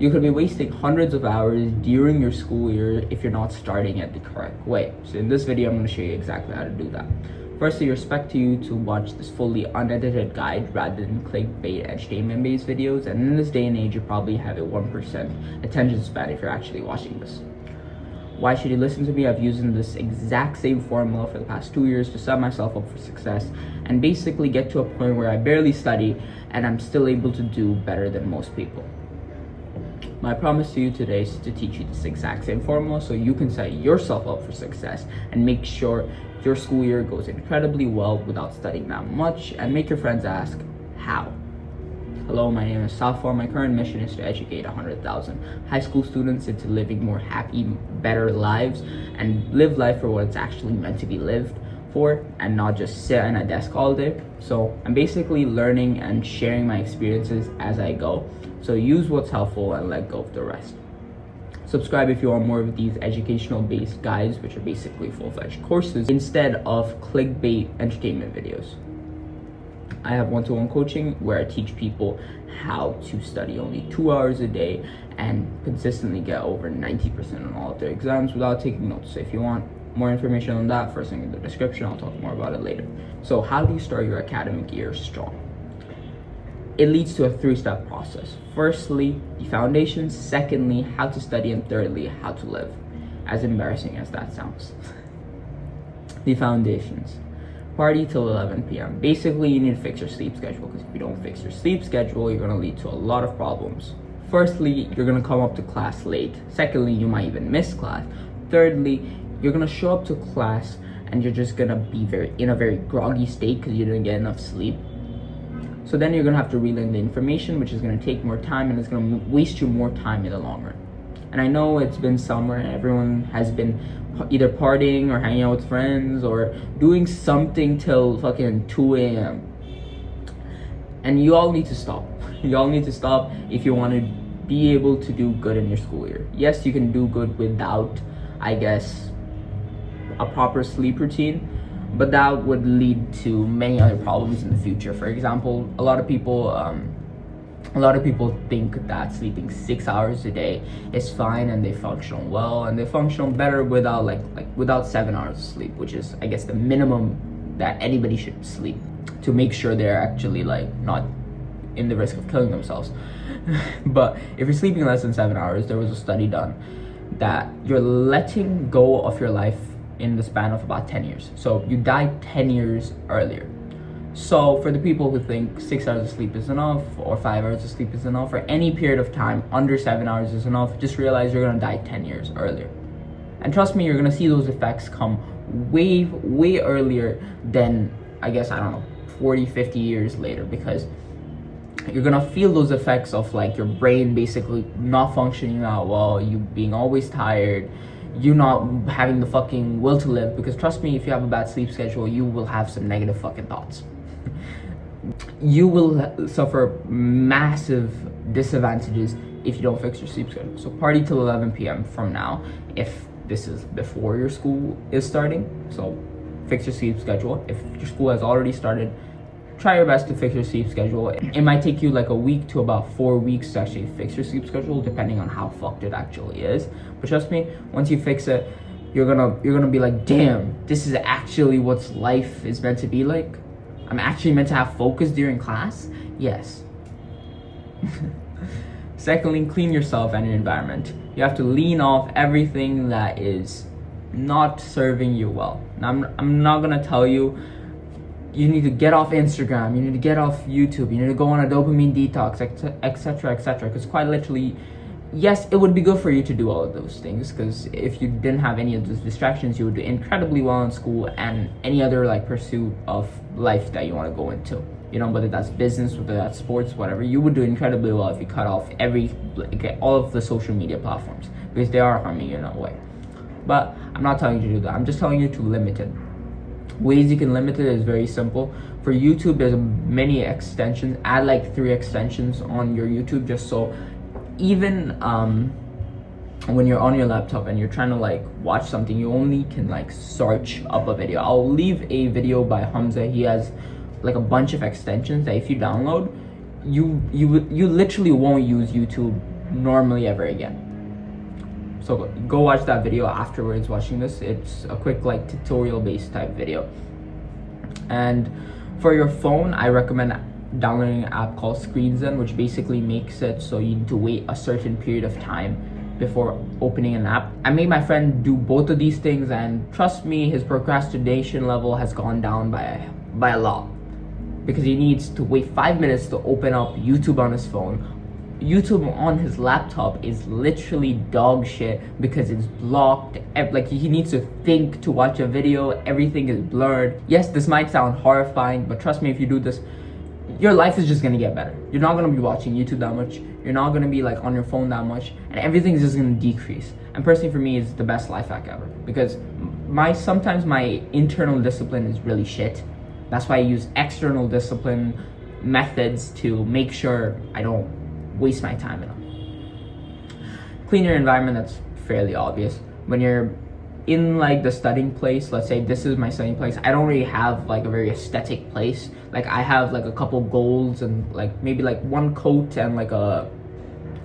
You could be wasting hundreds of hours during your school year if you're not starting it the correct way. So in this video, I'm going to show you exactly how to do that. Firstly, respect to you to watch this fully unedited guide rather than clickbait entertainment-based videos. And in this day and age, you probably have a 1% attention span if you're actually watching this. Why should you listen to me? I've used this exact same formula for the past 2 years to set myself up for success and basically get to a point where I barely study and I'm still able to do better than most people. My promise to you today is to teach you this exact same formula so you can set yourself up for success and make sure your school year goes incredibly well without studying that much, and make your friends ask, how? Hello, my name is Safwan. My current mission is to educate 100,000 high school students into living more happy, better lives and live life for what it's actually meant to be lived for and not just sit at a desk all day. So I'm basically learning and sharing my experiences as I go. So use what's helpful and let go of the rest. Subscribe if you want more of these educational based guides, which are basically full-fledged courses instead of clickbait entertainment videos. I have one-to-one coaching where I teach people how to study only 2 hours a day and consistently get over 90% on all of their exams without taking notes. So if you want more information on that, first link in the description. I'll talk more about it later. So how do you start your academic year strong? It leads to a 3-step process. Firstly, the foundations. Secondly, how to study. And thirdly, how to live. As embarrassing as that sounds. The foundations. Party till 11 p.m. Basically, you need to fix your sleep schedule, because if you don't fix your sleep schedule, you're going to lead to a lot of problems. Firstly, you're going to come up to class late. Secondly, you might even miss class. Thirdly, you're going to show up to class and you're just going to be in a very groggy state because you didn't get enough sleep. So then you're going to have to relearn the information, which is going to take more time and it's going to waste you more time in the long run. And I know it's been summer and everyone has been either partying or hanging out with friends or doing something till fucking 2 a.m. And you all need to stop. You all need to stop if you want to be able to do good in your school year. Yes, you can do good without, I guess, a proper sleep routine, but that would lead to many other problems in the future. For example, a lot of people think that sleeping 6 hours a day is fine and they function well, and they function better without without 7 hours of sleep, which is, I guess, the minimum that anybody should sleep to make sure they're actually not in the risk of killing themselves. But if you're sleeping less than 7 hours, there was a study done that you're letting go of your life in the span of about 10 years. So you die 10 years earlier. So for the people who think 6 hours of sleep is enough or 5 hours of sleep is enough or any period of time under 7 hours is enough, just realize you're going to die 10 years earlier. And trust me, you're going to see those effects come way earlier than, I guess, 40, 50 years later, because you're going to feel those effects of your brain basically not functioning that well, you being always tired, you not having the fucking will to live, because trust me, if you have a bad sleep schedule, you will have some negative fucking thoughts. You will suffer massive disadvantages if you don't fix your sleep schedule. So party till 11 p.m. from now, if this is before your school is starting. So fix your sleep schedule. If your school has already started, try your best to fix your sleep schedule. It might take you a week to about 4 weeks to actually fix your sleep schedule, depending on how fucked it actually is. But trust me, once you fix it, you're gonna be like, damn, this is actually what life is meant to be like. I'm actually meant to have focus during class. Yes. Secondly, clean yourself and your environment. You have to lean off everything that is not serving you well. Now, I'm not gonna tell you you need to get off Instagram, you need to get off YouTube, you need to go on a dopamine detox, etc., because quite literally, yes, it would be good for you to do all of those things, because if you didn't have any of those distractions, you would do incredibly well in school and any other pursuit of life that you want to go into. Whether that's business, whether that's sports, whatever, you would do incredibly well if you cut off all of the social media platforms, because they are harming you in a way. But I'm not telling you to do that. I'm just telling you to limit it. Ways you can limit it is very simple. For YouTube, there's many extensions. Add 3 extensions on your YouTube, just so even when you're on your laptop and you're trying to watch something, you only can search up a video. I'll leave a video by Hamza. He has a bunch of extensions that if you download, you literally won't use YouTube normally ever again. So go watch that video afterwards watching this. It's a quick like tutorial based type video. And for your phone, I recommend downloading an app called ScreenZen, which basically makes it so you need to wait a certain period of time before opening an app. I made my friend do both of these things, and trust me, his procrastination level has gone down by a lot, because he needs to wait 5 minutes to open up YouTube on his phone. YouTube on his laptop is literally dog shit because it's blocked. Like, he needs to think to watch a video, everything is blurred. Yes, this might sound horrifying, but trust me, if you do this, your life is just gonna get better. You're not gonna be watching YouTube that much. You're not gonna be like on your phone that much, and everything's just gonna decrease. And personally, for me, it's the best life hack ever, because sometimes my internal discipline is really shit. That's why I use external discipline methods to make sure I don't waste my time enough. Clean your environment, that's fairly obvious. When you're in like the studying place, let's say this is my studying place, I don't really have like a very aesthetic place. Like, I have like a couple goals and like maybe like one coat and like a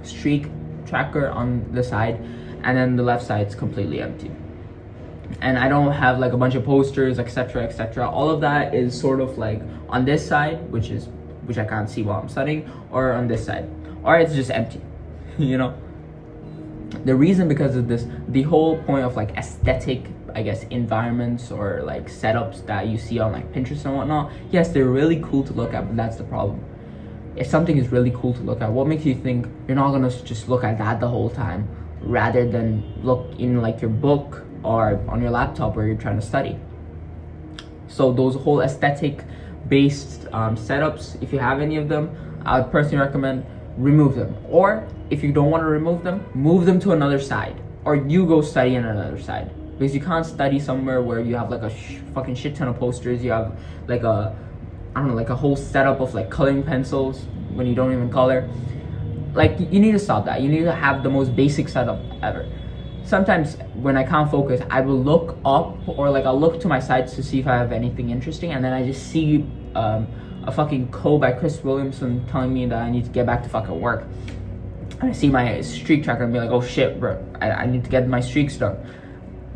streak tracker on the side, and then the left side's completely empty. And I don't have like a bunch of posters, etc., etc. All of that is sort of like on this side, which I can't see while I'm studying, or on this side, or it's just empty. You know, the reason because of this, the whole point of like aesthetic, I guess, environments or like setups that you see on like Pinterest and whatnot, yes, they're really cool to look at, but that's the problem. If something is really cool to look at, what makes you think you're not gonna just look at that the whole time rather than look in like your book or on your laptop where you're trying to study? So those whole aesthetic based setups, if you have any of them, I would personally recommend remove them. Or if you don't want to remove them, move them to another side, or you go study on another side, because you can't study somewhere where you have like a fucking shit ton of posters. You have like a, I don't know, like a whole setup of like coloring pencils when you don't even color. Like, you need to stop that. You need to have the most basic setup ever. Sometimes when I can't focus, I will look up, or like I'll look to my sides to see if I have anything interesting, and then I just see a fucking quote by Chris Williamson telling me that I need to get back to fucking work. And I see my streak tracker and be like, oh shit, bro, I need to get my streaks done.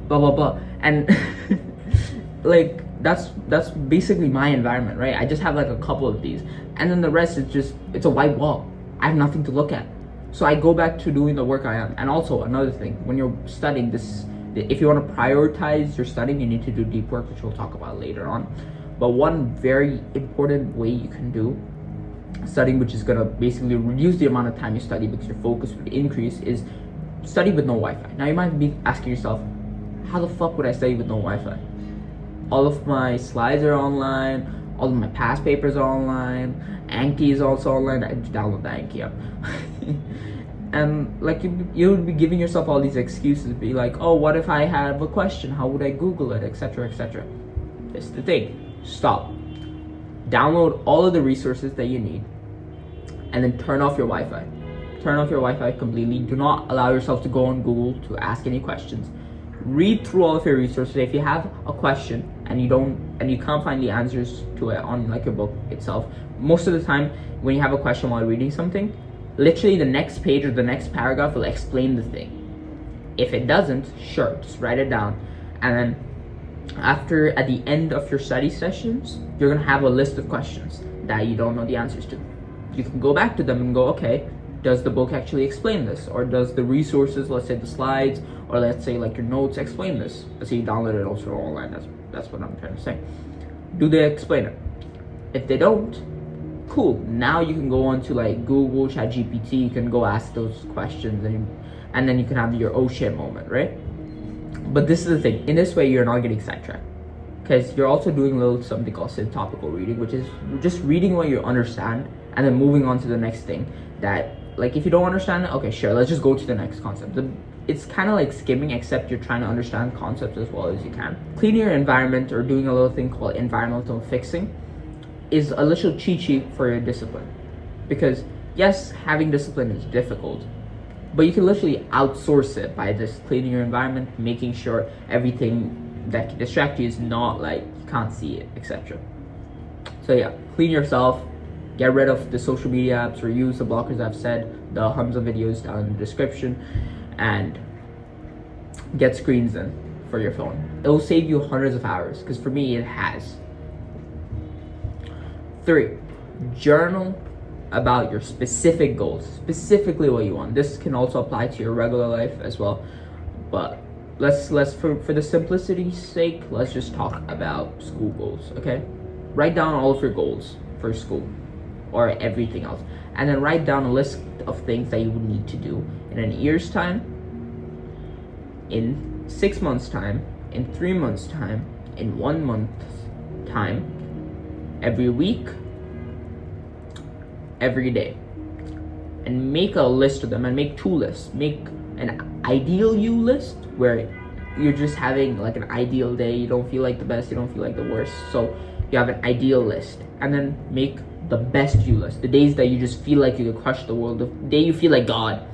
Blah blah blah. And like, that's basically my environment, right? I just have like a couple of these, and then the rest is just, it's a white wall. I have nothing to look at. So I go back to doing the work I am. And also another thing, when you're studying this, if you want to prioritize your studying, you need to do deep work, which we'll talk about later on. But one very important way you can do studying, which is gonna basically reduce the amount of time you study because your focus would increase, is study with no Wi-Fi. Now you might be asking yourself, how the fuck would I study with no Wi-Fi? All of my slides are online, all of my past papers are online, Anki is also online. I download the Anki app. And like, you would be giving yourself all these excuses, be like, oh, what if I have a question, how would I Google it, etc., etc. This is the thing. Stop. Download all of the resources that you need, and then turn off your Wi-Fi. Turn off your Wi-Fi completely. Do not allow yourself to go on Google to ask any questions. Read through all of your resources. If you have a question and you can't find the answers to it on like your book itself, most of the time when you have a question while reading something, literally the next page or the next paragraph will explain the thing. If it doesn't, sure, just write it down, and then at the end of your study sessions, you're gonna have a list of questions that you don't know the answers to. You can go back to them and go, okay, does the book actually explain this? Or does the resources, let's say the slides, or let's say like your notes, explain this? Let's say you download it also online, that's what I'm trying to say. Do they explain it? If they don't, cool. Now you can go on to like Google, ChatGPT, you can go ask those questions, and then you can have your oh shit moment, right? But this is the thing, in this way you're not getting sidetracked, because you're also doing a little something called syntopical reading, which is just reading what you understand and then moving on to the next thing. That, like, if you don't understand it, okay, sure, let's just go to the next concept. It's kind of like skimming, except you're trying to understand concepts as well as you can. Cleaning your environment, or doing a little thing called environmental fixing, is a little cheat sheet for your discipline. Because yes, having discipline is difficult, but you can literally outsource it by just cleaning your environment, making sure everything that can distract you is not like you can't see it, etc. So yeah, clean yourself, get rid of the social media apps, or use the blockers I've said, the Hamza videos down in the description and get screens in for your phone. It will save you hundreds of hours, because for me it has. 3, journal about your specific goals, specifically what you want. This can also apply to your regular life as well, but let's for the simplicity's sake, let's just talk about school goals. Okay, write down all of your goals for school or everything else, and then write down a list of things that you would need to do in a year's time, in 6 months time, in 3 months time, in 1 month's time, every week, every day, and make a list of them, and make 2 lists. Make an ideal you list where you're just having like an ideal day, you don't feel like the best, you don't feel like the worst, so you have an ideal list. And then make the best you list, the days that you just feel like you could crush the world, the day you feel like God.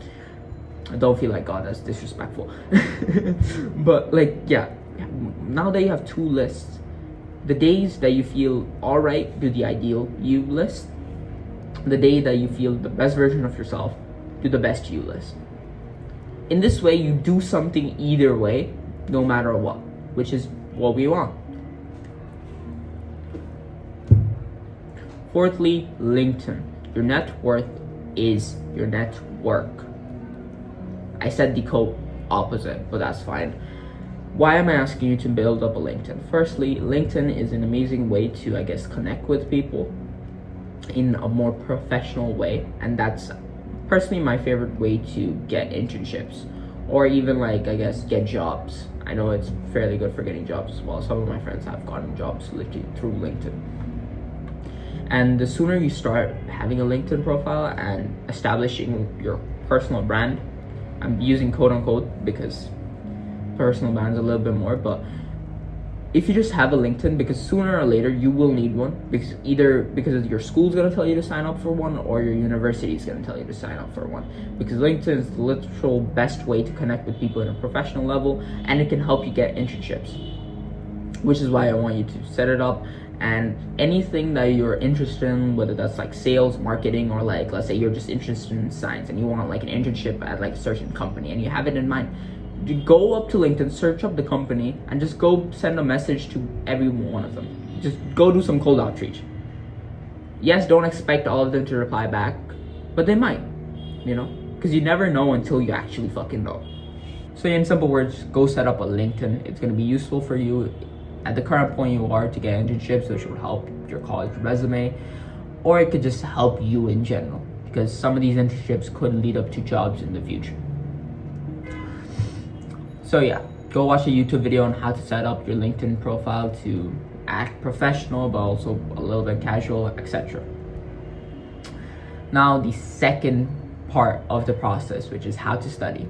Don't feel like God, that's disrespectful. But like, yeah, now that you have 2 lists, the days that you feel alright, do the ideal you list. The day that you feel the best version of yourself, do the best you list. In this way, you do something either way, no matter what, which is what we want. 4thly, LinkedIn. Your net worth is your network. I said the quote opposite, but that's fine. Why am I asking you to build up a LinkedIn? Firstly, LinkedIn is an amazing way to, I guess, connect with people in a more professional way, and that's personally my favorite way to get internships, or even like, I guess, get jobs. I know it's fairly good for getting jobs as well. Some of my friends have gotten jobs literally through LinkedIn. And the sooner you start having a LinkedIn profile and establishing your personal brand, I'm using quote unquote because personal brand's a little bit more, but if you just have a LinkedIn, because sooner or later you will need one, because either because your school's gonna tell you to sign up for one, or your university is gonna tell you to sign up for one, because LinkedIn is the literal best way to connect with people in a professional level, and it can help you get internships, which is why I want you to set it up. And anything that you're interested in, whether that's like sales, marketing, or like, let's say you're just interested in science and you want like an internship at like a certain company and you have it in mind, you go up to LinkedIn, search up the company, and just go send a message to every one of them. Just go do some cold outreach. Yes, don't expect all of them to reply back, but they might, because you never know until you actually fucking know. So in simple words, go set up a LinkedIn. It's going to be useful for you at the current point you are to get internships, which would help your college resume, or it could just help you in general, because some of these internships could lead up to jobs in the future. So yeah, go watch a YouTube video on how to set up your LinkedIn profile to act professional, but also a little bit casual, etc. Now, the second part of the process, which is how to study.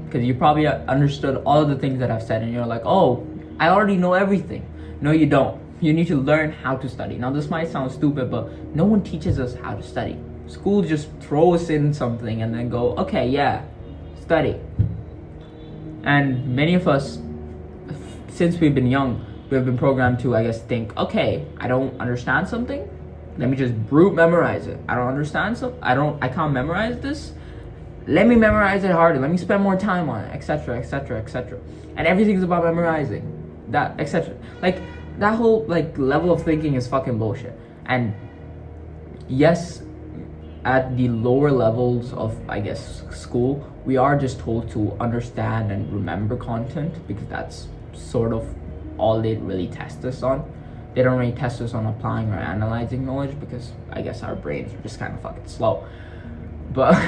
Because you probably understood all of the things that I've said, and you're like, oh, I already know everything. No, you don't. You need to learn how to study. Now, this might sound stupid, but no one teaches us how to study. School just throws in something and then go, okay, yeah, study. And many of us, since we've been young, we have been programmed to, I guess, think, okay, I don't understand something, let me just brute memorize it. I don't understand something, I can't memorize this, let me memorize it harder, let me spend more time on it, etc., etc., etc. And everything's about memorizing, that, etc. Like, that whole, like, level of thinking is fucking bullshit. And yes, at the lower levels of, I guess, school, we are just told to understand and remember content, because that's sort of all they really test us on. They don't really test us on applying or analyzing knowledge, because I guess our brains are just kind of fucking slow. But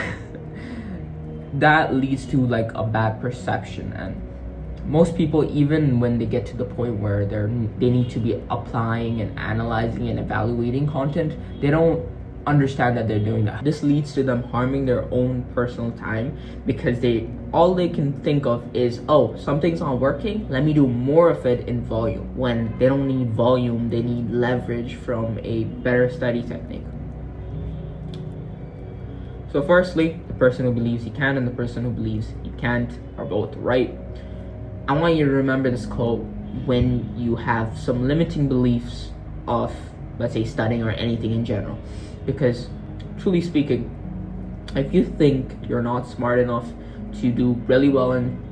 that leads to like a bad perception, and most people, even when they get to the point where they need to be applying and analyzing and evaluating content, they don't understand that they're doing that. This leads to them harming their own personal time, because all they can think of is, oh, something's not working, let me do more of it in volume, when they don't need volume, they need leverage from a better study technique. So firstly, the person who believes he can and the person who believes he can't are both right. I want you to remember this quote when you have some limiting beliefs of, let's say, studying or anything in general. Because, truly speaking, If you think you're not smart enough to do really well in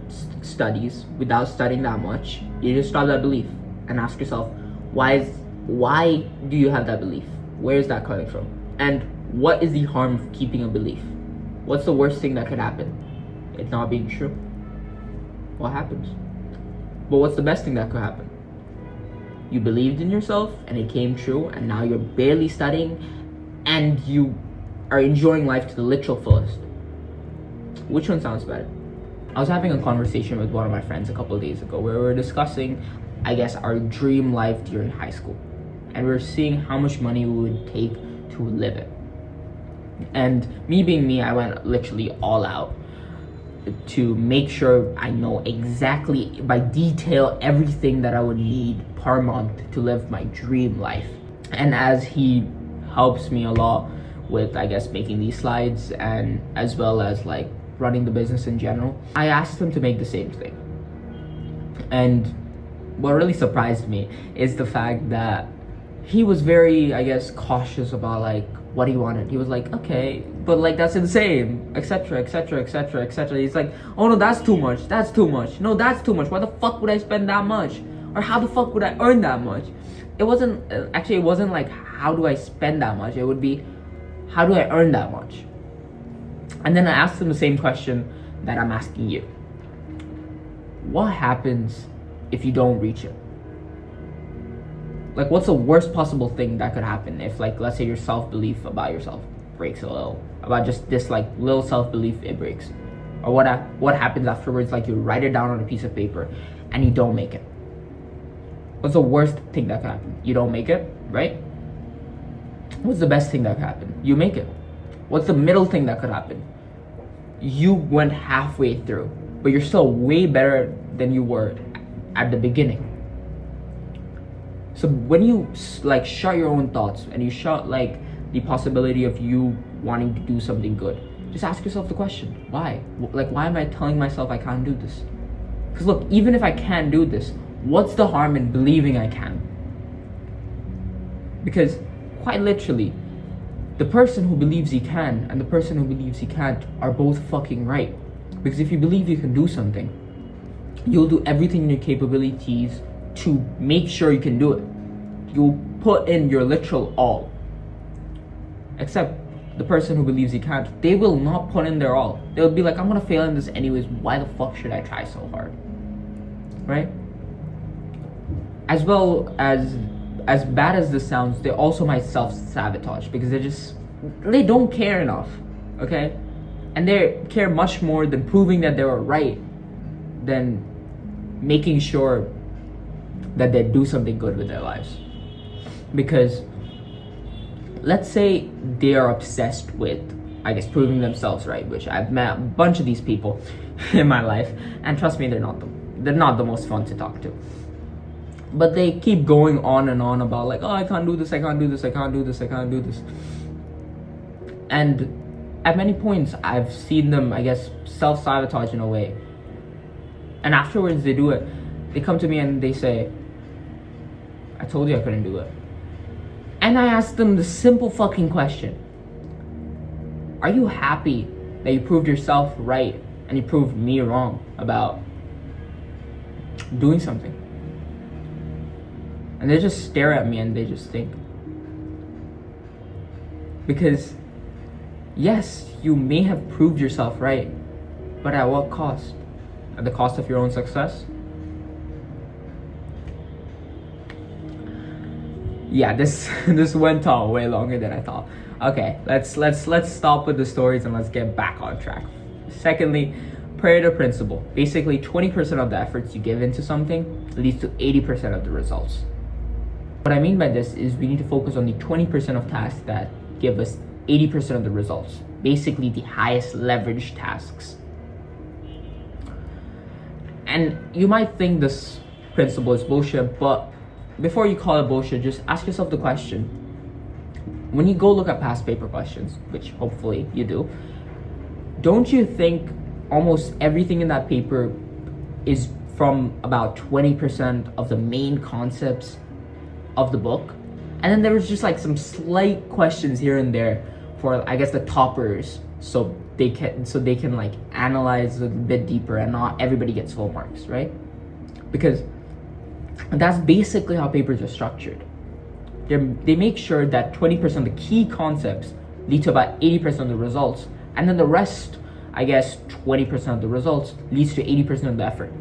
studies without studying that much, you just stop that belief and ask yourself, why do you have that belief? Where is that coming from? And what is the harm of keeping a belief? What's the worst thing that could happen? It not being true. What happens? But what's the best thing that could happen? You believed in yourself and it came true, and now you're barely studying and you are enjoying life to the literal fullest. Which one sounds better? I was having a conversation with one of my friends a couple of days ago where we were discussing, I guess, our dream life during high school. And we were seeing how much money we would take to live it. And me being me, I went literally all out to make sure I know exactly by detail everything that I would need per month to live my dream life. And as he helps me a lot with, I guess, making these slides and as well as like running the business in general, I asked him to make the same thing. And what really surprised me is the fact that he was very, I guess, cautious about like what he wanted. He was like, okay, but like that's insane, etc, etc, etc, etc. He's like, oh no, that's too much, that's too much, no, that's too much, why the fuck would I spend that much, or how the fuck would I earn that much? It wasn't like how do I spend that much, it would be how do I earn that much? And then I asked him the same question that I'm asking you. What happens if you don't reach it? Like, what's the worst possible thing that could happen if, like, let's say your self-belief about yourself breaks a little, about just this like little self-belief, it breaks? Or what happens afterwards? Like, you write it down on a piece of paper and you don't make it. What's the worst thing that could happen? You don't make it, right? What's the best thing that could happen? You make it. What's the middle thing that could happen? You went halfway through, but you're still way better than you were at the beginning. So when you like shut your own thoughts and you shut like the possibility of you wanting to do something good, just ask yourself the question, why? Like, why am I telling myself I can't do this? Because look, even if I can't do this, what's the harm in believing I can? Because quite literally, the person who believes he can and the person who believes he can't are both fucking right. Because if you believe you can do something, you'll do everything in your capabilities to make sure you can do it. You'll put in your literal all. Except the person who believes he can't, they will not put in their all. They'll be like, I'm gonna fail in this anyways, why the fuck should I try so hard? Right? As well as bad as this sounds, they also might self-sabotage because they don't care enough, okay? And they care much more than proving that they were right than making sure that they do something good with their lives. Because let's say they are obsessed with, I guess, proving themselves right, which I've met a bunch of these people in my life, and trust me, they're not the most fun to talk to. But they keep going on and on about like, oh, I can't do this, I can't do this, I can't do this, I can't do this. And at many points, I've seen them, I guess, self-sabotage in a way. And afterwards, they do it. They come to me and they say, I told you I couldn't do it. And I asked them the simple fucking question. Are you happy that you proved yourself right and you proved me wrong about doing something? And they just stare at me and they just think. Because, yes, you may have proved yourself right, but at what cost? At the cost of your own success? Yeah, this went on way longer than I thought. Okay, let's stop with the stories and let's get back on track. Secondly, Pareto principle. Basically, 20% of the efforts you give into something leads to 80% of the results. What I mean by this is we need to focus on the 20% of tasks that give us 80% of the results. Basically, the highest leverage tasks. And you might think this principle is bullshit, but before you call it bullshit, just ask yourself the question. When you go look at past paper questions, which hopefully you do, don't you think almost everything in that paper is from about 20% of the main concepts of the book? And then there was just like some slight questions here and there for, I guess, the toppers so they can like analyze a bit deeper, and not everybody gets full marks, right? Because that's basically how papers are structured. They make sure that 20% of the key concepts lead to about 80% of the results, and then the rest, I guess 20% of the results leads to 80% of the effort.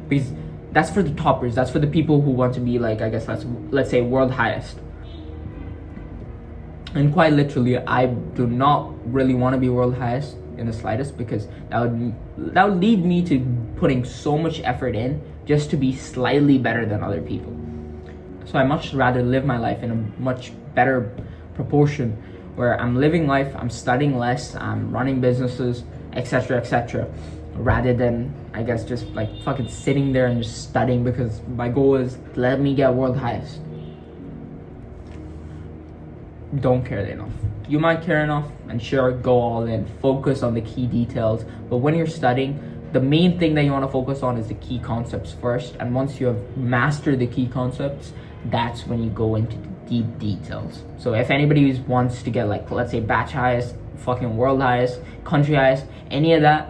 Because that's for the toppers, that's for the people who want to be like, I guess let's say world highest. And quite literally, I do not really want to be world highest in the slightest, because that would lead me to putting so much effort in just to be slightly better than other people. So I much rather live my life in a much better proportion, where I'm living life, I'm studying less, I'm running businesses, etc., rather than, I guess, just like fucking sitting there and just studying because my goal is let me get world highest. Don't care enough. You might care enough, and sure, go all in, focus on the key details. But when you're studying, the main thing that you want to focus on is the key concepts first. And once you have mastered the key concepts, that's when you go into the deep details. So if anybody wants to get like, let's say, batch highest, fucking world highest, country highest, any of that,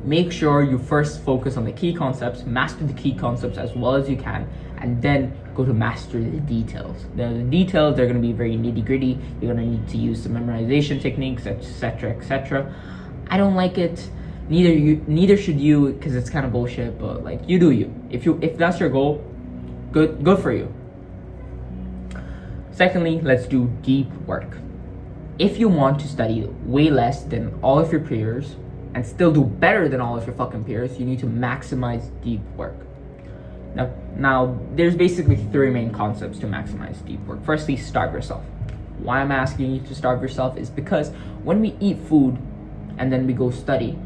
make sure you first focus on the key concepts, master the key concepts as well as you can, and then go to master the details. The details are going to be very nitty gritty. You're going to need to use some memorization techniques, etc. I don't like it. Neither should you, because it's kind of bullshit. But like, you do you. If that's your goal, good for you. Secondly, let's do deep work. If you want to study way less than all of your peers and still do better than all of your fucking peers, you need to maximize deep work. Now, there's basically three main concepts to maximize deep work. Firstly, starve yourself. Why I'm asking you to starve yourself is because when we eat food and then we go study,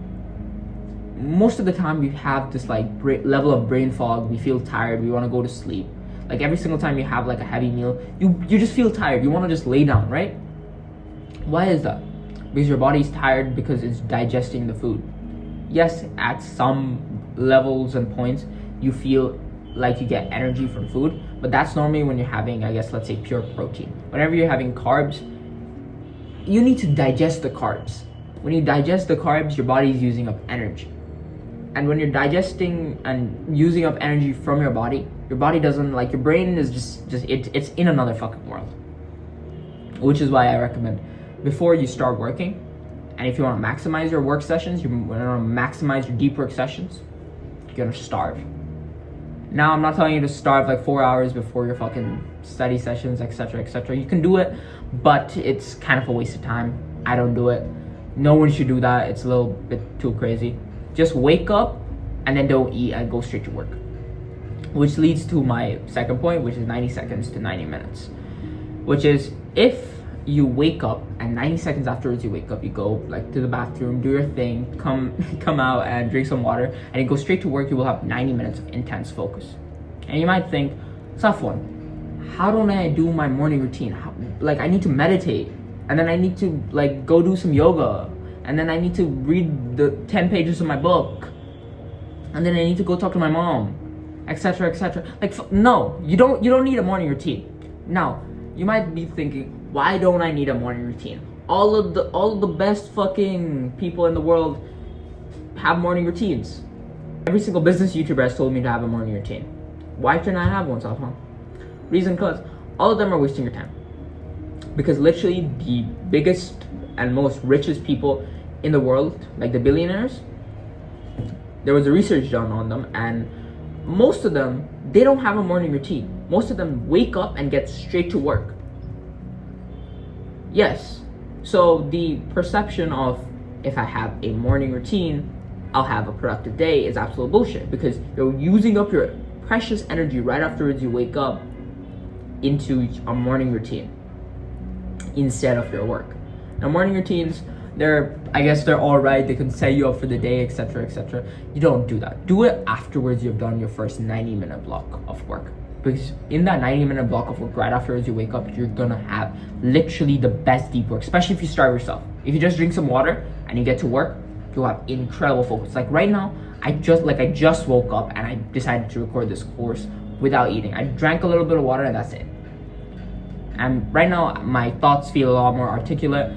most of the time we have this like level of brain fog. We feel tired. We want to go to sleep. Like every single time you have like a heavy meal, you just feel tired. You want to just lay down, right? Why is that? Because your body's tired because it's digesting the food. Yes, at some levels and points, you feel like you get energy from food, but that's normally when you're having, I guess, let's say pure protein. Whenever you're having carbs, you need to digest the carbs. When you digest the carbs, your body is using up energy. And when you're digesting and using up energy from your body doesn't, like, your brain is it's in another fucking world. Which is why I recommend, before you start working, and if you want to maximize your work sessions, you want to maximize your deep work sessions, you're gonna starve. Now, I'm not telling you to starve like 4 hours before your fucking study sessions, etc. You can do it, but it's kind of a waste of time. I don't do it. No one should do that. It's a little bit too crazy. Just wake up and then don't eat and go straight to work. Which leads to my second point, which is 90 seconds to 90 minutes. Which is, if you wake up and 90 seconds afterwards you wake up, you go like to the bathroom, do your thing, come out and drink some water, and you go straight to work, you will have 90 minutes of intense focus. And you might think, Safwan, how don't I do my morning routine? I need to meditate, and then I need to like go do some yoga, and then I need to read the 10 pages of my book, and then I need to go talk to my mom, etc. Like, no, you don't need a morning routine. Now, you might be thinking, why don't I need a morning routine? All of the best fucking people in the world have morning routines. Every single business YouTuber has told me to have a morning routine. Why shouldn't I have one, Safwan? Reason, because all of them are wasting your time. Because literally the biggest and most richest people in the world, like the billionaires, there was a research done on them, and most of them, they don't have a morning routine. Most of them wake up and get straight to work. Yes. So the perception of, if I have a morning routine, I'll have a productive day, is absolute bullshit, because you're using up your precious energy right afterwards you wake up into a morning routine instead of your work. Now, morning routines, they're all right. They can set you up for the day, etc. You don't do that. Do it afterwards you've done your first 90-minute block of work. Because in that 90-minute block of work, right afterwards you wake up, you're gonna have literally the best deep work, especially if you starve yourself. If you just drink some water and you get to work, you'll have incredible focus. Like right now, I just woke up and I decided to record this course without eating. I drank a little bit of water and that's it. And right now, my thoughts feel a lot more articulate.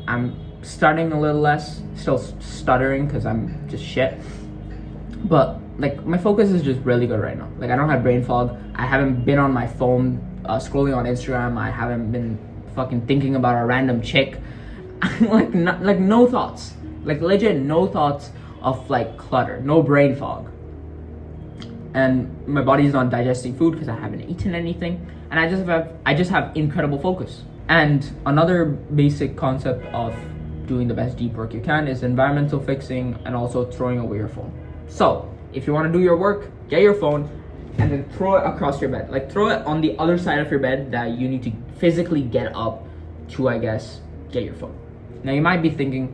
I'm studying a little less, still stuttering because I'm just shit. But like my focus is just really good right now. Like I don't have brain fog. I haven't been on my phone scrolling on Instagram. I haven't been fucking thinking about a random chick. like no thoughts. Like legit no thoughts of like clutter. No brain fog. And my body's not digesting food because I haven't eaten anything. And I just have incredible focus. And another basic concept of doing the best deep work you can is environmental fixing and also throwing away your phone. So if you want to do your work, get your phone and then throw it across your bed. Like throw it on the other side of your bed that you need to physically get up to, I guess, get your phone. Now you might be thinking,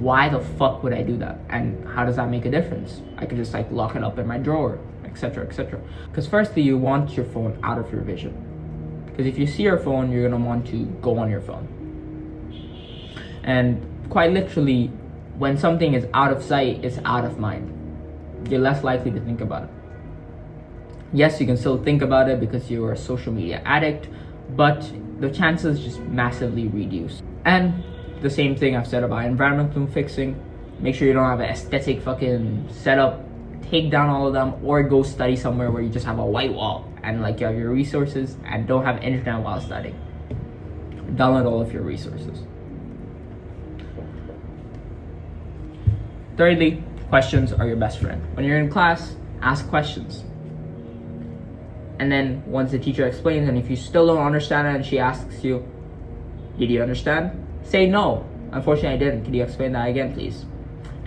why the fuck would I do that? And how does that make a difference? I could just like lock it up in my drawer, etc., etc. Because firstly, you want your phone out of your vision. Because if you see your phone, you're gonna want to go on your phone. And quite literally, when something is out of sight, it's out of mind. You're less likely to think about it. Yes, you can still think about it because you're a social media addict, but the chances just massively reduce. And the same thing I've said about environmental fixing. Make sure you don't have an aesthetic fucking setup. Take down all of them, or go study somewhere where you just have a white wall and like you have your resources and don't have internet while studying. Download all of your resources. Thirdly, questions are your best friend. When you're in class, ask questions. And then once the teacher explains, and if you still don't understand it and she asks you, did you understand? Say no. Unfortunately, I didn't. Can you explain that again, please?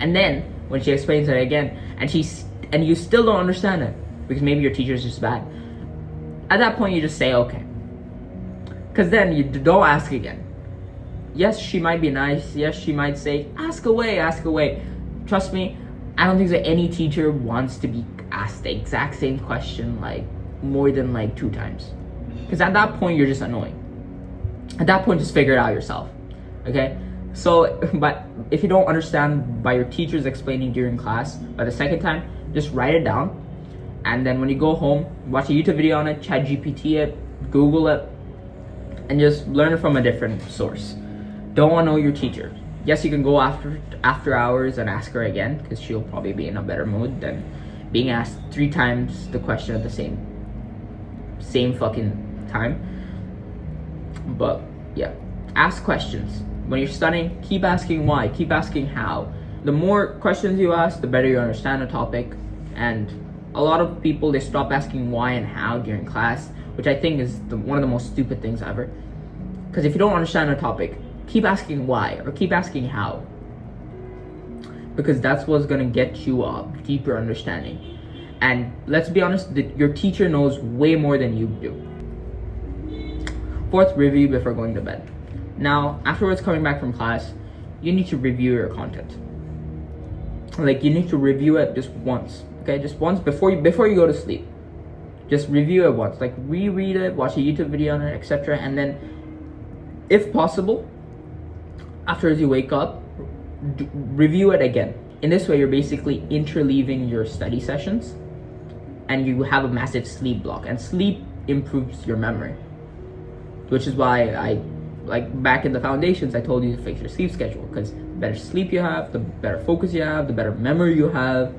And then when she explains it again and you still don't understand it because maybe your teacher is just bad, at that point you just say okay. Because then you don't ask again. Yes, she might be nice. Yes, she might say, ask away, ask away. Trust me, I don't think that any teacher wants to be asked the exact same question like more than like 2 times. Because at that point, you're just annoying. At that point, just figure it out yourself. Okay? So, but if you don't understand by your teachers explaining during class, by the second time, just write it down. And then when you go home, watch a YouTube video on it, ChatGPT it, Google it, and just learn it from a different source. Don't annoy your teacher. Yes, you can go after hours and ask her again, because she'll probably be in a better mood than being asked 3 times the question at the same fucking time. But yeah, ask questions. When you're studying, keep asking why, keep asking how. The more questions you ask, the better you understand a topic. And a lot of people, they stop asking why and how during class, which I think is one of the most stupid things ever. Because if you don't understand a topic, keep asking why or keep asking how. Because that's what's gonna get you a deeper understanding. And let's be honest, your teacher knows way more than you do. 4th, review before going to bed. Now, afterwards coming back from class, you need to review your content. Like you need to review it just once, okay? Just once before you go to sleep. Just review it once, like reread it, watch a YouTube video on it, etc. And then, if possible, after you wake up, review it again. In this way, you're basically interleaving your study sessions, and you have a massive sleep block. And sleep improves your memory, which is why like back in the foundations, I told you to fix your sleep schedule, because the better sleep you have, the better focus you have, the better memory you have.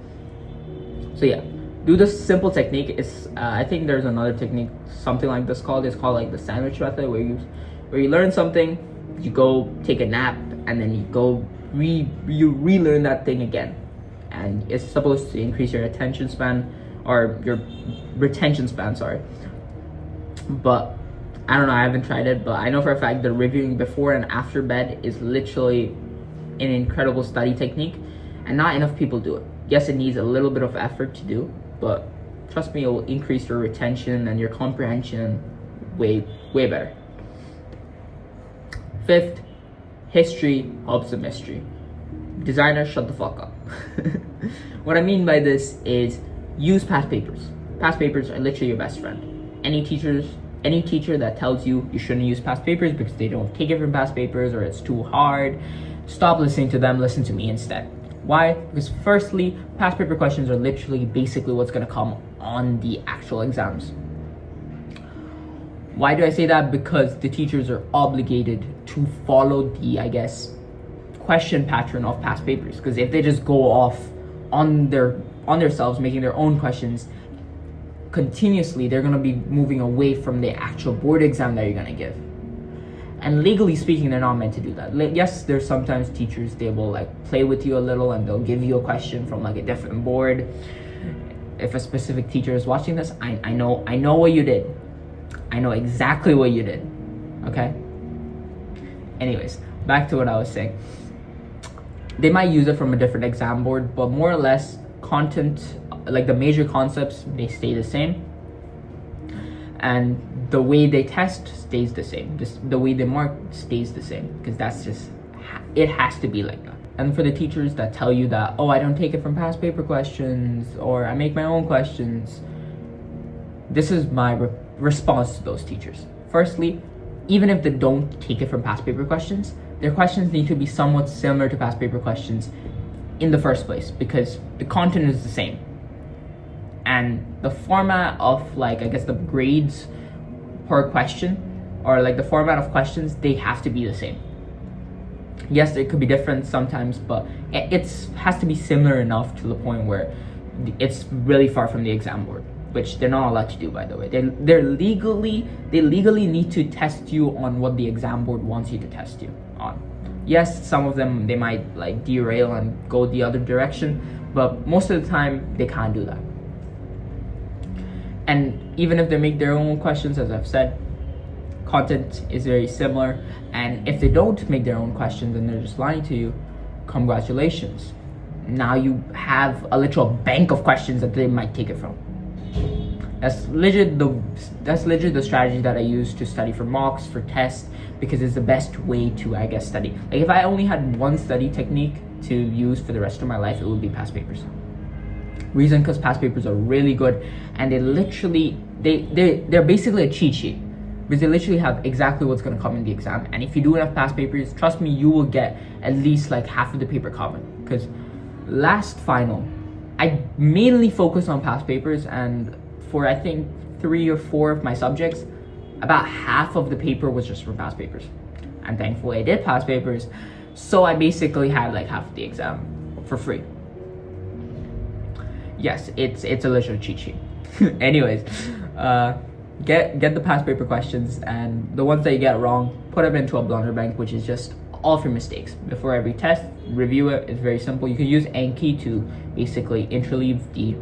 So yeah, do this simple technique. It's I think there's another technique, something like this called. It's called like the sandwich method, where you learn something, you go take a nap, and then you go relearn that thing again. And it's supposed to increase your attention span, or your retention span, sorry. But I don't know, I haven't tried it, but I know for a fact that reviewing before and after bed is literally an incredible study technique, and not enough people do it. Yes, it needs a little bit of effort to do, but trust me, it will increase your retention and your comprehension way better. 5th, history helps the mystery. Designer, shut the fuck up. What I mean by this is use past papers. Past papers are literally your best friend. Any teacher that tells you shouldn't use past papers because they don't take it from past papers or it's too hard, stop listening to them, listen to me instead. Why? Because firstly, past paper questions are literally basically what's going to come on the actual exams. Why do I say that? Because the teachers are obligated to follow the, I guess, question pattern of past papers, because if they just go off on themselves making their own questions continuously, they're going to be moving away from the actual board exam that you're going to give. And legally speaking, they're not meant to do that. Yes, there's sometimes teachers, they will like play with you a little and they'll give you a question from like a different board. If a specific teacher is watching this, I know what you did. I know exactly what you did. Okay? Anyways, back to what I was saying. They might use it from a different exam board, but more or less content, like the major concepts, they stay the same. And the way they test stays the same. The way they mark stays the same, because that's just, it has to be like that. And for the teachers that tell you that, oh, I don't take it from past paper questions, or I make my own questions, this is my response to those teachers. Firstly, even if they don't take it from past paper questions, their questions need to be somewhat similar to past paper questions in the first place, because the content is the same. And the format of, like, I guess the grades per question, or like the format of questions, they have to be the same. Yes, it could be different sometimes, but it has to be similar enough to the point where it's really far from the exam board, which they're not allowed to do, by the way. They legally need to test you on what the exam board wants you to test you on. Yes, some of them, they might like derail and go the other direction, but most of the time they can't do that. And even if they make their own questions, as I've said, content is very similar. And if they don't make their own questions and they're just lying to you, congratulations. Now you have a literal bank of questions that they might take it from. That's legit the strategy that I use to study for mocks, for tests, because it's the best way to, I guess, study. Like if I only had one study technique to use for the rest of my life, it would be past papers. Reason, because past papers are really good, and they're basically a cheat sheet, because they literally have exactly what's going to come in the exam. And if you do enough past papers, trust me, you will get at least like half of the paper common. Because last final, I mainly focus on past papers, and for I think 3 or 4 of my subjects, about half of the paper was just from past papers. And thankfully I did past papers, so I basically had like half of the exam for free. Yes, it's a literal cheat sheet. Anyways, get the past paper questions, and the ones that you get wrong, put them into a blunder bank, which is just all of your mistakes. Before every test, review it. It's very simple. You can use Anki to basically interleave the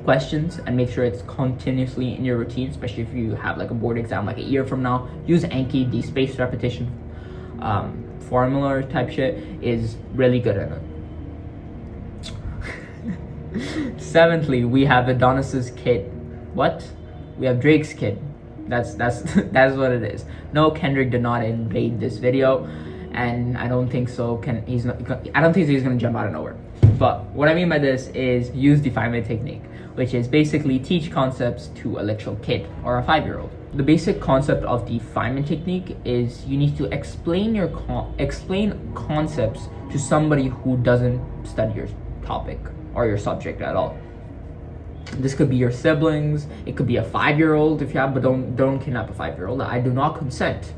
questions and make sure it's continuously in your routine, especially if you have like a board exam like a year from now. Use Anki. The spaced repetition formula type shit is really good at it. Seventhly, we have Adonis's kid. What? We have Drake's kid. That's what it is. No, Kendrick did not invade this video, and I don't think so. I don't think he's gonna jump out of nowhere. But what I mean by this is use the 5-minute technique, which is basically teach concepts to a literal kid or a 5-year-old. The basic concept of the 5-minute technique is you need to explain concepts to somebody who doesn't study your topic or your subject at all. This could be your siblings, it could be a 5-year-old if you have, but don't kidnap a 5-year-old. I do not consent.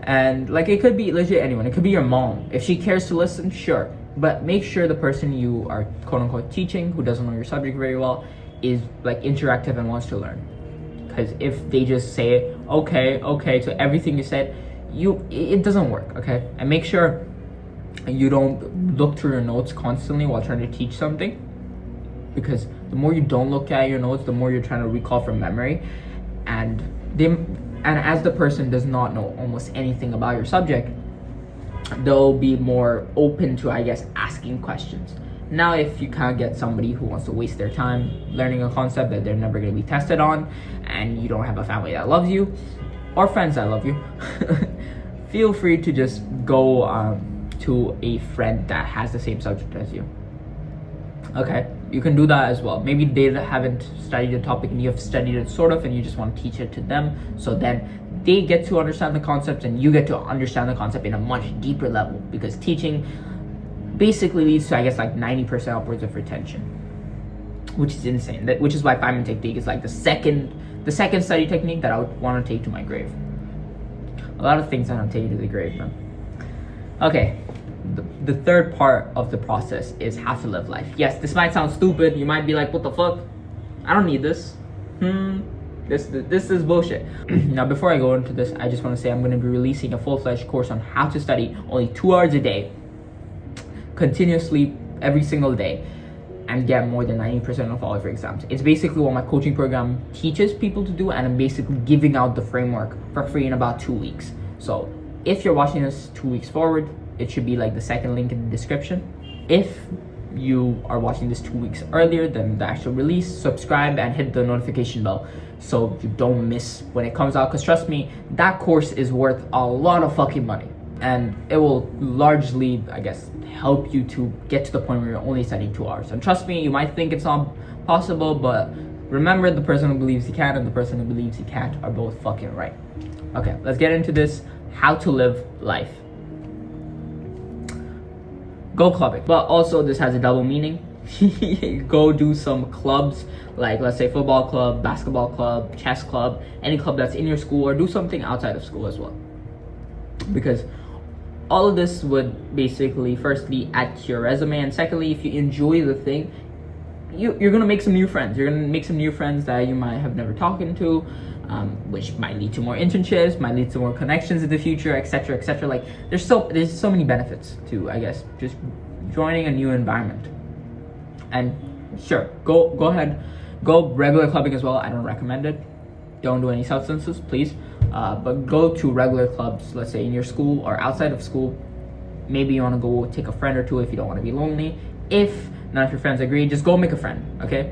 And like it could be legit anyone. It could be your mom. If she cares to listen, sure. But make sure the person you are quote unquote teaching, who doesn't know your subject very well, is like interactive and wants to learn. Because if they just say okay to everything you said, it doesn't work, okay? And make sure you don't look through your notes constantly while trying to teach something, because the more you don't look at your notes, the more you're trying to recall from memory, and as the person does not know almost anything about your subject, they'll be more open to, I guess, asking questions. Now, if you can't get somebody who wants to waste their time learning a concept that they're never going to be tested on, and you don't have a family that loves you or friends that love you, feel free to just go to a friend that has the same subject as you. Okay, you can do that as well. Maybe they haven't studied the topic and you have studied it sort of, and you just want to teach it to them, so then they get to understand the concept and you get to understand the concept in a much deeper level, because teaching basically leads to, I guess, like 90% upwards of retention, which is insane. Which is why 5-minute technique is like the second study technique that I would want to take to my grave. A lot of things I don't take to the grave, man. Okay, the third part of the process is how to live life. Yes, this might sound stupid. You might be like, what the fuck? I don't need this. This is bullshit. Now, before I go into this, I just want to say I'm going to be releasing a full-fledged course on how to study only 2 hours a day, continuously every single day, and get more than 90% of all of your exams. It's basically what my coaching program teaches people to do, and I'm basically giving out the framework for free in about 2 weeks. So if you're watching this 2 weeks forward, it should be like the second link in the description. If you are watching this 2 weeks earlier than the actual release, subscribe and hit the notification bell so you don't miss when it comes out, because trust me, that course is worth a lot of fucking money, and it will largely, I guess, help you to get to the point where you're only studying 2 hours. And trust me, you might think it's not possible, but remember, the person who believes he can and the person who believes he can't are both fucking right. Okay, let's get into this. How to live life. Go clubbing. But also, this has a double meaning. Go do some clubs, like let's say football club, basketball club, chess club, any club that's in your school, or do something outside of school as well. Because all of this would basically, firstly, add to your resume, and secondly, if you enjoy the thing, you're gonna make some new friends. You're gonna make some new friends that you might have never talked to, which might lead to more internships, might lead to more connections in the future, etc., etc. Like there's so many benefits to, I guess, just joining a new environment. And sure, go ahead, go regular clubbing as well. I don't recommend it. Don't do any substances, please. But go to regular clubs, let's say in your school or outside of school. Maybe you want to go take a friend or two if you don't want to be lonely. If none of your friends agree, just go make a friend, okay?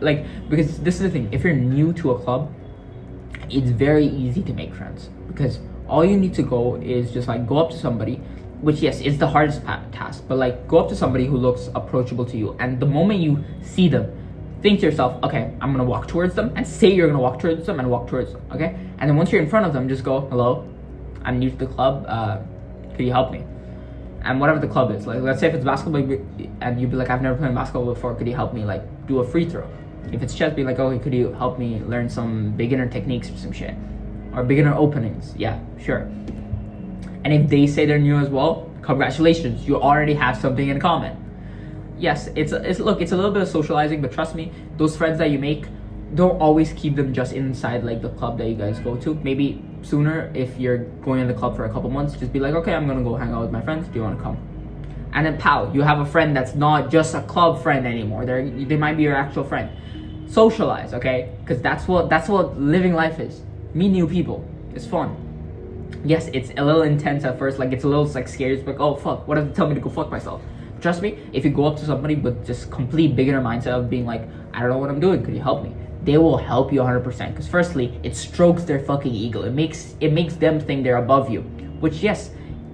Like, because this is the thing, if you're new to a club, it's very easy to make friends, because all you need to go is just like go up to somebody, which yes, is the hardest task, but like go up to somebody who looks approachable to you, and the moment you see them, think to yourself, okay, I'm gonna walk towards them, and say you're gonna walk towards them and walk towards them, okay? And then once you're in front of them, just go, hello, I'm new to the club, could you help me? And whatever the club is, like let's say if it's basketball, and you'd be like, I've never played basketball before, could you help me like do a free throw? If it's chess, be like, okay, could you help me learn some beginner techniques or some shit, or beginner openings? Yeah, sure. And if they say they're new as well, congratulations, you already have something in common. Yes, it's a little bit of socializing, but trust me, those friends that you make, don't always keep them just inside like the club that you guys go to. Maybe sooner, if you're going in the club for a couple months, just be like, okay, I'm gonna go hang out with my friends, do you want to come? And then pow, you have a friend that's not just a club friend anymore. They might be your actual friend. Socialize, okay? Because that's what living life is. Meet new people. It's fun. Yes, it's a little intense at first, like it's a little like scary. It's like, oh fuck, what if they tell me to go fuck myself? Trust me, if you go up to somebody with just complete beginner mindset of being like, I don't know what I'm doing, could you help me? They will help you 100%. Because firstly, it strokes their fucking ego. It makes them think they're above you. Which yes,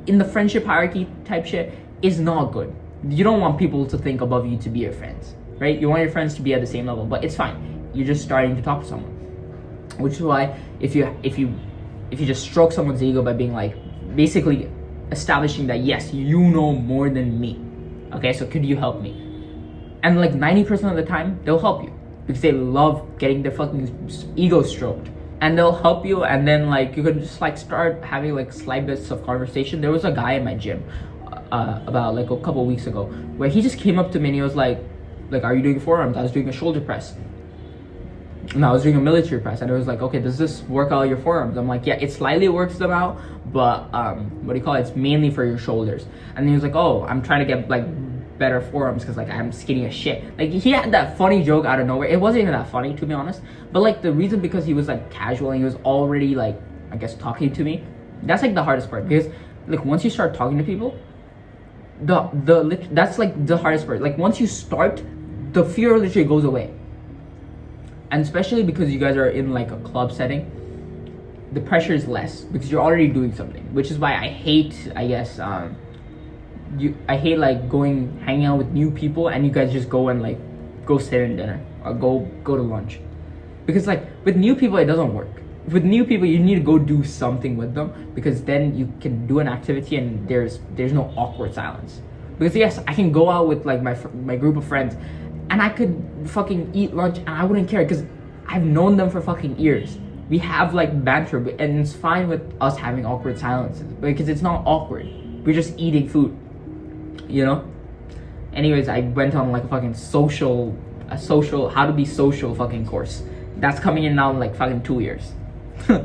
in the friendship hierarchy type shit, is not good. You don't want people to think above you to be your friends, right? You want your friends to be at the same level, but it's fine. You're just starting to talk to someone. Which is why if you just stroke someone's ego by being like, basically establishing that yes, you know more than me. Okay, so could you help me? And like 90% of the time, they'll help you because they love getting their fucking ego stroked. And they'll help you, and then like you can just like start having like slight bits of conversation. There was a guy in my gym about like a couple weeks ago where he just came up to me and he was like, are you doing forearms? I was doing a shoulder press. No, I was doing a military press, and it was like, okay, does this work out your forearms? I'm like, yeah, it slightly works them out, but what do you call it? It's mainly for your shoulders. And he was like, oh, I'm trying to get like better forearms because like I'm skinny as shit. Like he had that funny joke out of nowhere. It wasn't even that funny, to be honest, but like the reason, because he was like casual and he was already like, I guess, talking to me. That's like the hardest part, because like once you start talking to people, that's like the hardest part. Like once you start, the fear literally goes away. And especially because you guys are in like a club setting, the pressure is less because you're already doing something. Which is why I hate, I guess, I hate like hanging out with new people and you guys just go and like go sit in dinner or go to lunch. Because like with new people, it doesn't work. With new people, you need to go do something with them, because then you can do an activity and there's no awkward silence. Because yes, I can go out with like my group of friends and I could fucking eat lunch and I wouldn't care because I've known them for fucking years. We have like banter, and it's fine with us having awkward silences because it's not awkward. we're just eating food, you know. Anyways, I went on like a fucking how to be social fucking course. That's coming in now in like fucking 2 years.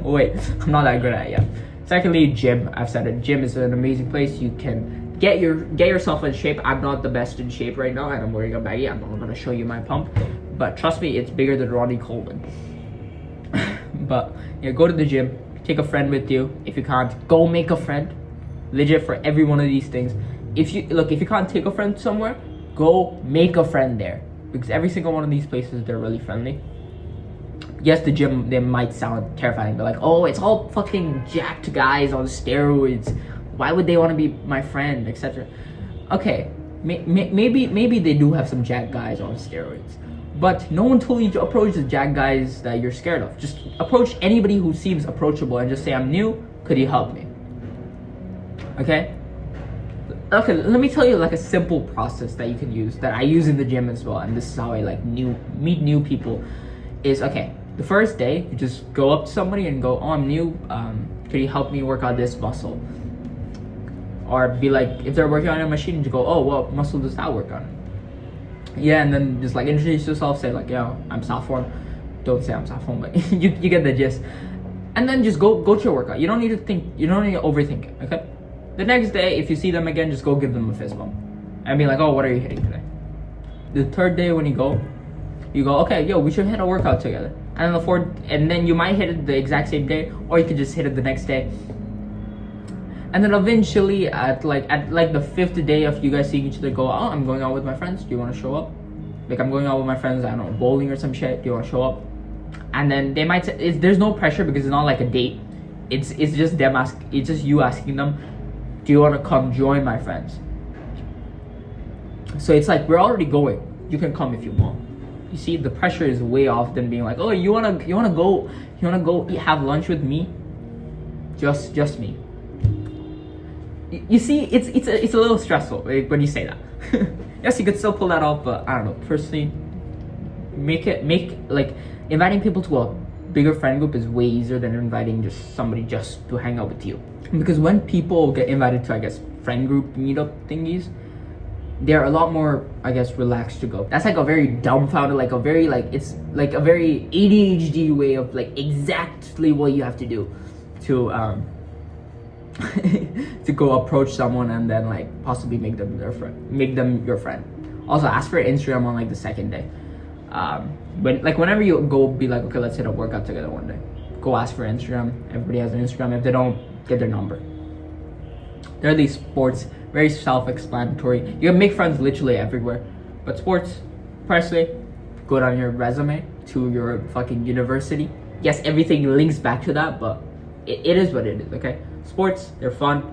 Wait, I'm not that good at it yet. Secondly, gym. I've said it. Gym is an amazing place. You can get yourself in shape. I'm not the best in shape right now, and I'm wearing a baggy. I'm not gonna show you my pump, but trust me, it's bigger than Ronnie Coleman. But yeah, go to the gym. Take a friend with you. If you can't, go make a friend. Legit, for every one of these things. If you can't take a friend somewhere, go make a friend there, because every single one of these places, they're really friendly. Yes, the gym, they might sound terrifying. They're like, oh, it's all fucking jacked guys on steroids. Why would they want to be my friend, etc. Okay, maybe they do have some jacked guys on steroids, but no one told you to approach the jacked guys that you're scared of. Just approach anybody who seems approachable and just say, I'm new, could you help me? Okay, let me tell you like a simple process that you can use, that I use in the gym as well, and this is how I like meet new people. Is okay, the first day you just go up to somebody and go, oh, I'm new, could you help me work out this muscle? Or be like, if they're working on a machine, you go, oh, what muscle does that work on? Yeah, and then just like introduce yourself, say like, yeah, I'm Safwan. Don't say I'm Safwan, but you get the gist. And then just go to your workout. You don't need to think, you don't need to overthink it, okay? The next day, if you see them again, just go give them a fist bump. And be like, oh, what are you hitting today? The third day when you go, okay, yo, we should hit a workout together. And then the fourth, and then you might hit it the exact same day, or you could just hit it the next day. And then eventually, at the fifth day of you guys seeing each other, go, oh, I'm going out with my friends. Do you want to show up? Like, I'm going out with my friends, I don't know, bowling or some shit. Do you want to show up? And then they might say, there's no pressure because it's not like a date. It's just them it's just you asking them, do you want to come join my friends? So it's like, we're already going. You can come if you want. You see, the pressure is way off than being like, oh, you wanna go have lunch with me? Just me. You see, it's a little stressful, like, when you say that. Yes, you could still pull that off, but I don't know. Personally, make like inviting people to a bigger friend group is way easier than inviting just somebody just to hang out with you. Because when people get invited to, I guess, friend group meetup thingies, they're a lot more, I guess, relaxed to go. That's like a very dumbfounded, like a very it's like a very ADHD way of like exactly what you have to do to to go approach someone and then like possibly make them your friend. Also, ask for Instagram on like the second day. Whenever you go, be like, okay, let's hit a workout together one day. Go ask for Instagram. Everybody has an Instagram. If they don't, get their number. There are these sports, very self-explanatory. You can make friends literally everywhere. But sports, personally, good on your resume to your fucking university. Yes, everything links back to that, but it is what it is, okay? Sports, they're fun.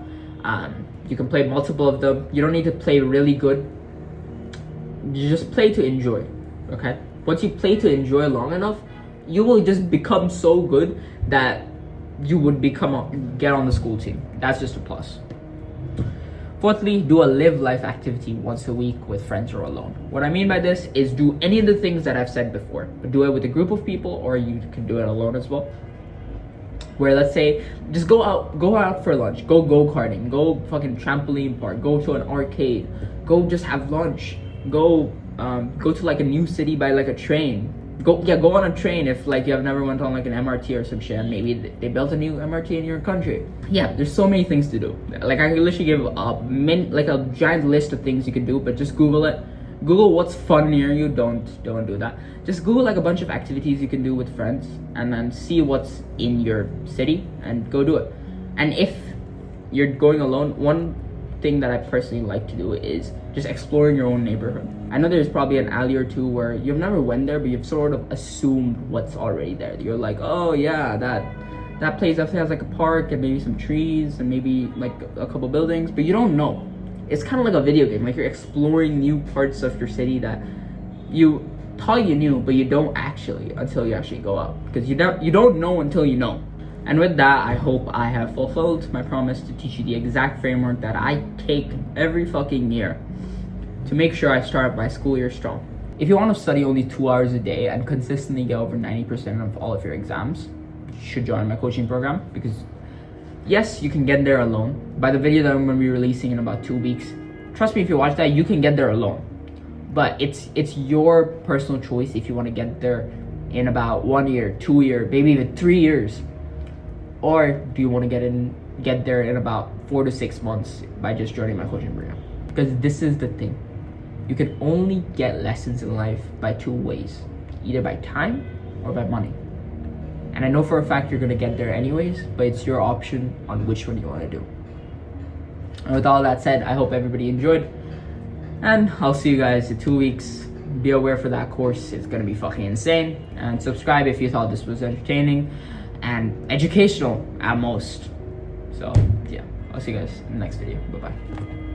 You can play multiple of them. You don't need to play really good. You just play to enjoy, okay? Once you play to enjoy long enough, you will just become so good that you would get on the school team. That's just a plus. Fourthly, do a live life activity once a week with friends or alone. What I mean by this is do any of the things that I've said before, but do it with a group of people, or you can do it alone as well. Where, let's say, just go out for lunch, go go-karting, go fucking trampoline park, go to an arcade, go just have lunch, go to like a new city by like a train. Go on a train if like you have never went on like an MRT or some shit, and maybe they built a new MRT in your country. Yeah, there's so many things to do. Like, I could literally give a giant list of things you can do, but just Google it. Google what's fun near you. Don't do that. Just Google like a bunch of activities you can do with friends, and then see what's in your city and go do it. And if you're going alone, one thing that I personally like to do is just exploring your own neighborhood. I know there's probably an alley or two where you've never went there, but you've sort of assumed what's already there. You're like, oh yeah, that place definitely has like a park and maybe some trees and maybe like a couple buildings, but you don't know. It's kind of like a video game. Like, you're exploring new parts of your city that you thought you knew, but you don't actually until you actually go out, because you don't know until you know. And with that, I hope I have fulfilled my promise to teach you the exact framework that I take every fucking year to make sure I start my school year strong. If you want to study only 2 hours a day and consistently get over 90% of all of your exams, you should join my coaching program, because yes, you can get there alone, by the video that I'm going to be releasing in about 2 weeks, trust me, if you watch that, you can get there alone. But it's your personal choice if you want to get there in about 1 year, 2 years, maybe even 3 years, or do you want to get there in about 4 to 6 months by just joining my coaching program? Because this is the thing, you can only get lessons in life by 2 ways, either by time or by money. And I know for a fact you're gonna get there anyways, but it's your option on which one you want to do. And with all that said, I hope everybody enjoyed, and I'll see you guys in 2 weeks. Be aware for that course, it's gonna be fucking insane. And subscribe if you thought this was entertaining and educational at most. So yeah, I'll see you guys in the next video. Bye bye.